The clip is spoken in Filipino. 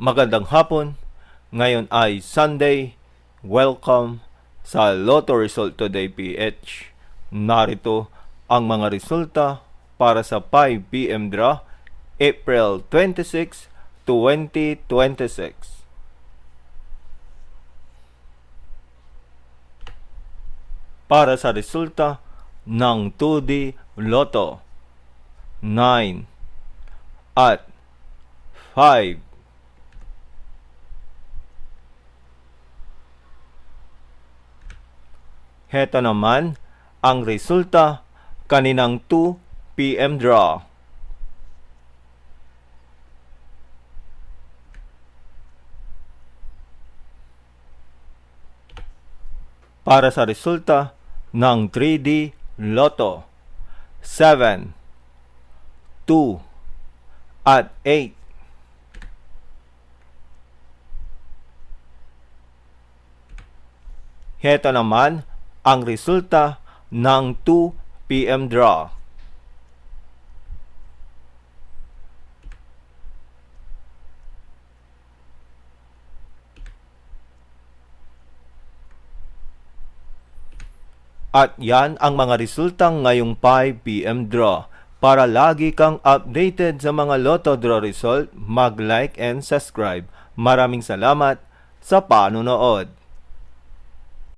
Magandang hapon. Ngayon ay Sunday. Welcome sa Lotto Result Today PH. Narito ang mga resulta para sa 5 PM draw April 26, 2026. Para sa resulta ng 2D Lotto, 9 at 5. Heto naman ang resulta kaninang 2 PM draw. Para sa resulta ng 3D Lotto, 7, 2, at 8. Heto naman ang resulta ng 2 PM draw. At yan ang mga resultang ngayong 5 PM draw. Para lagi kang updated sa mga Lotto draw result, mag-like and subscribe. Maraming salamat sa panonood.